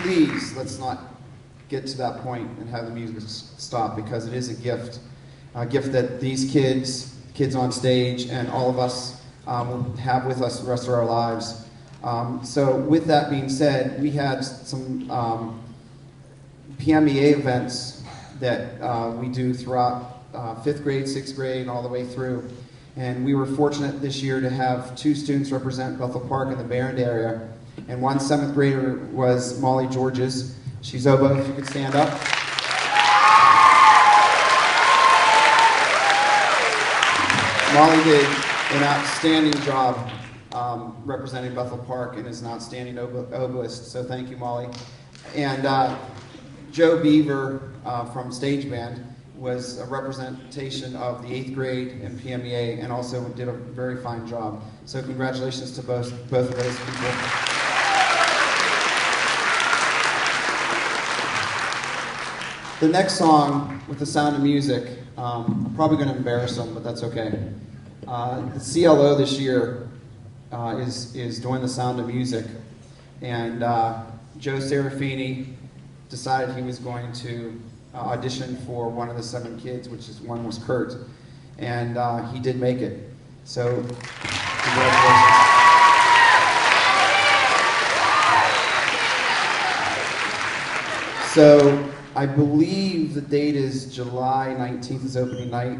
Please, let's not get to that point and have the music stop, because it is a gift that these kids on stage, and all of us will have with us the rest of our lives. So with that being said, we had some PMEA events that we do throughout 5th grade, 6th grade, and all the way through. And we were fortunate this year to have 2 students represent Bethel Park in the Barron area. And one 7th grader was Molly Georges. She's oboe, if you could stand up. Molly did an outstanding job representing Bethel Park and is an outstanding oboist, so thank you, Molly. And Joe Beaver from Stage Band was a representation of the 8th grade and PMEA, and also did a very fine job. So congratulations to both of those people. The next song, with The Sound of Music, I'm probably going to embarrass them, but that's okay. The CLO this year is doing The Sound of Music, and Joe Serafini decided he was going to audition for one of the 7 kids, which is one was Kurt, and he did make it. So, congratulations. So, I believe the date is July 19th is opening night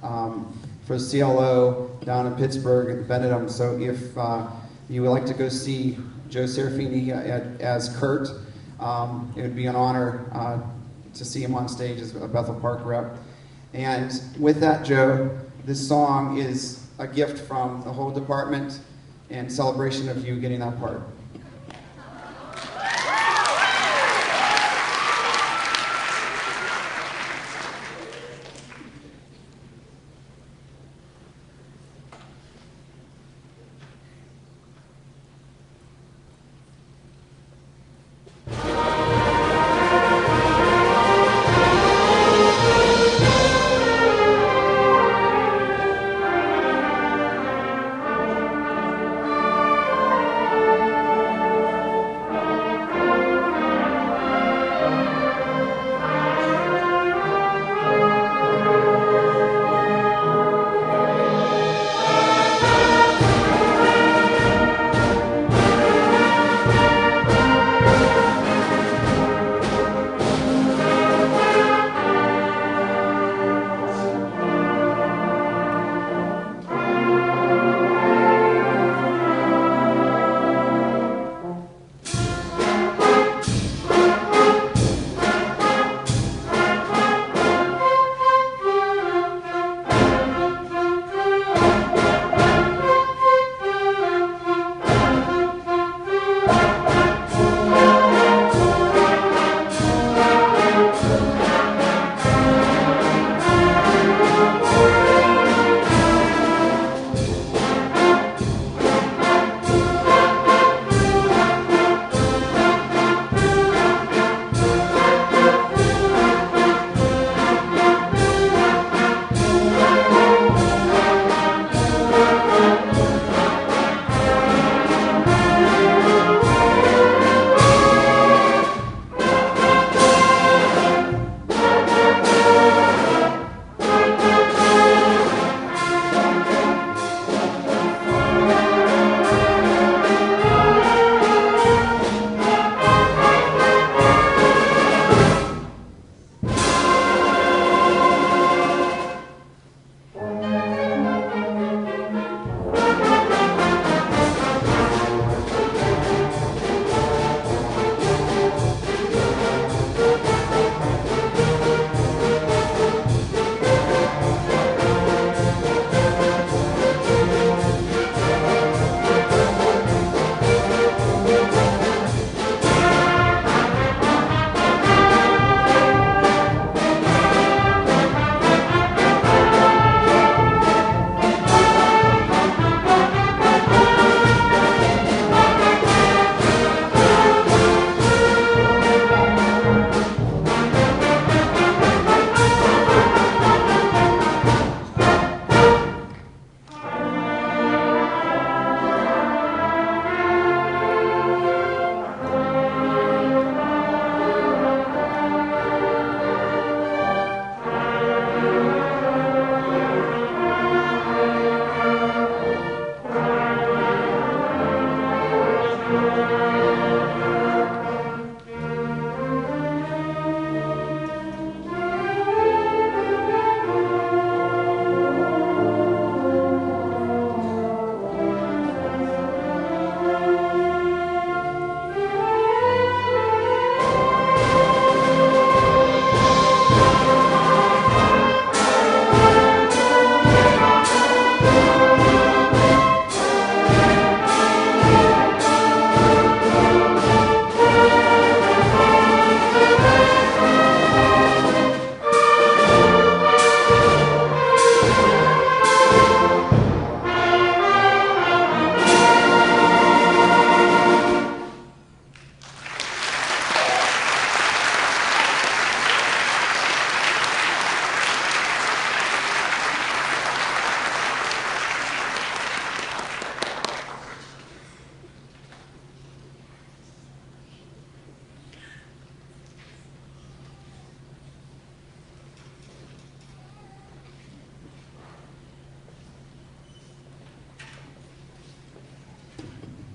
for CLO down in Pittsburgh at Benedum. So if you would like to go see Joe Serafini as Kurt, it would be an honor to see him on stage as a Bethel Park rep. And with that, Joe, this song is a gift from the whole department in celebration of you getting that part.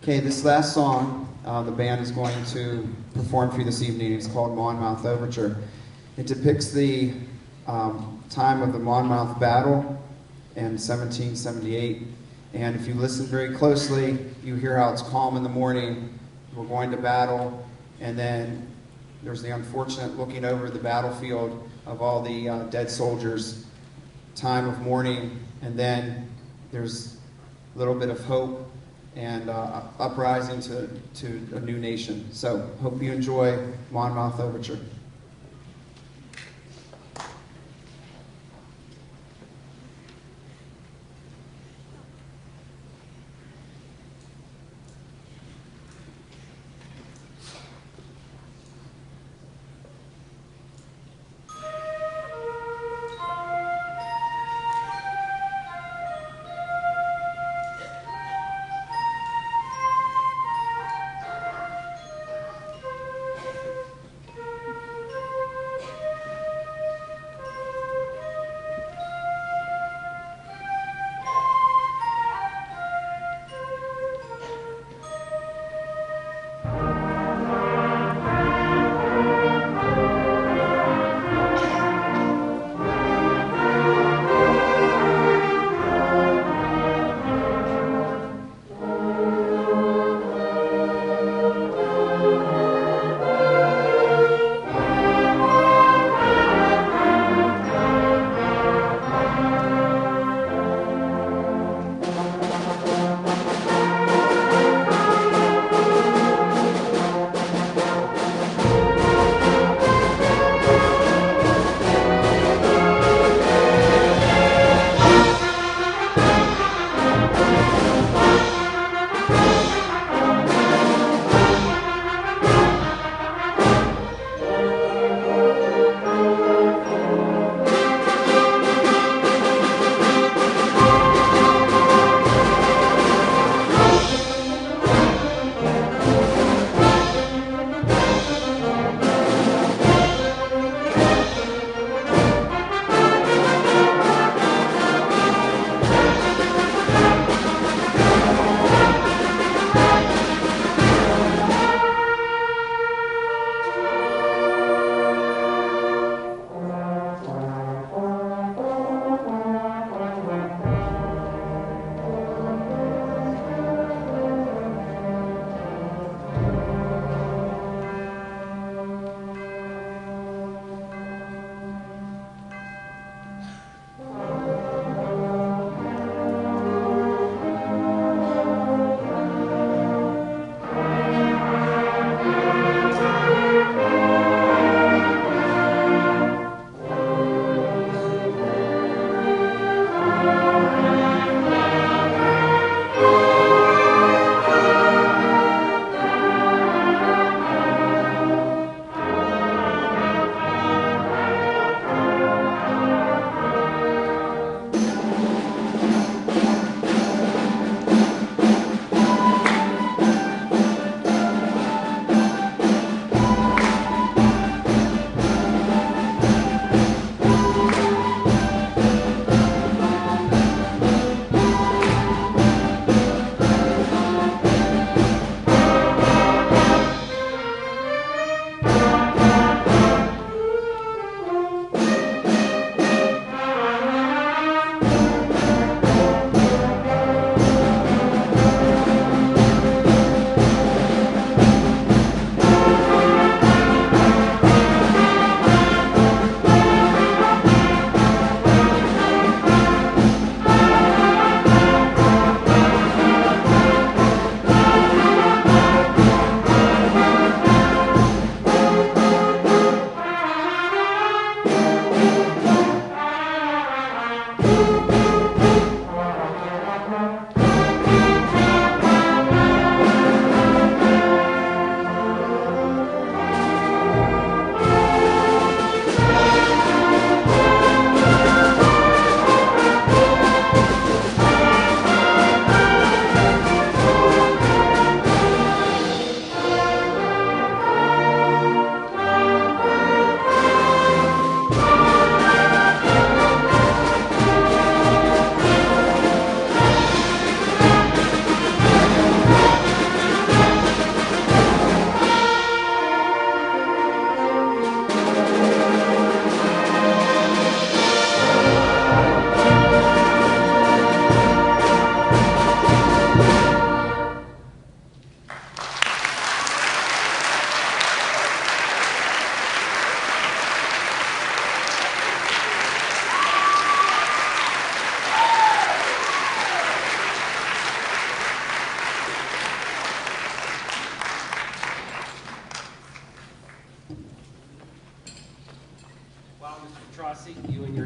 Okay, this last song the band is going to perform for you this evening is called Monmouth Overture. It depicts the time of the Monmouth Battle in 1778. And if you listen very closely, you hear how it's calm in the morning, we're going to battle, and then there's the unfortunate looking over the battlefield of all the dead soldiers, time of mourning, and then there's a little bit of hope and uprising to a new nation. So hope you enjoy Monmouth Overture.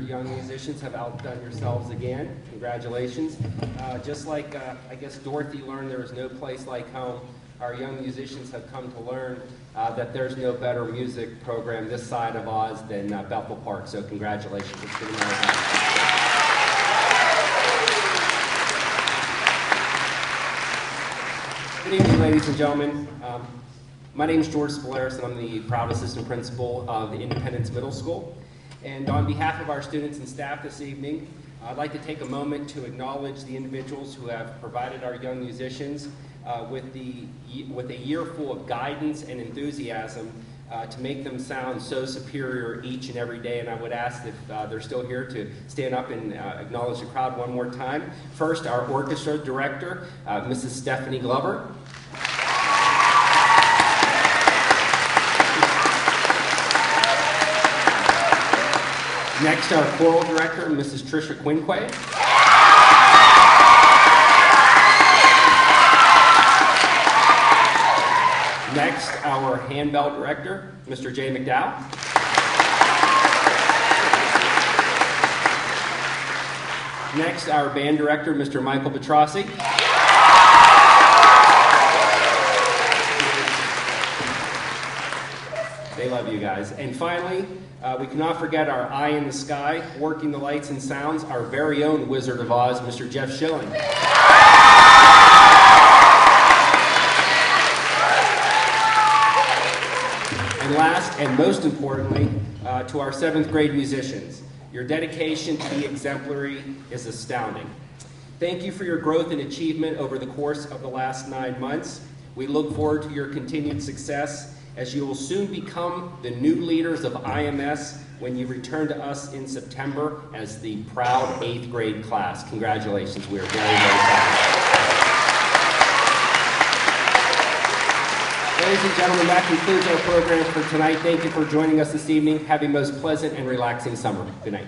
young musicians have outdone yourselves again. Congratulations. Just like, I guess, Dorothy learned there is no place like home, our young musicians have come to learn that there's no better music program this side of Oz than Bethel Park. So congratulations. It's been another time. Good evening, ladies and gentlemen. My name is George Spolaris, and I'm the proud assistant principal of the Independence Middle School. And on behalf of our students and staff this evening, I'd like to take a moment to acknowledge the individuals who have provided our young musicians with a year full of guidance and enthusiasm to make them sound so superior each and every day. And I would ask, if they're still here, to stand up and acknowledge the crowd one more time. First, our orchestra director, Mrs. Stephanie Glover. Next, our choral director, Mrs. Trisha Quinquay. Next, our handbell director, Mr. Jay McDowell. Next, our band director, Mr. Michael Petrossi. They love you guys. And finally, we cannot forget our eye in the sky, working the lights and sounds, our very own Wizard of Oz, Mr. Jeff Schilling. And last and most importantly, to our 7th grade musicians, your dedication to be exemplary is astounding. Thank you for your growth and achievement over the course of the last 9 months. We look forward to your continued success, as you will soon become the new leaders of IMS when you return to us in September as the proud 8th grade class. Congratulations. We are very, very proud. Ladies and gentlemen, that concludes our program for tonight. Thank you for joining us this evening. Have a most pleasant and relaxing summer. Good night.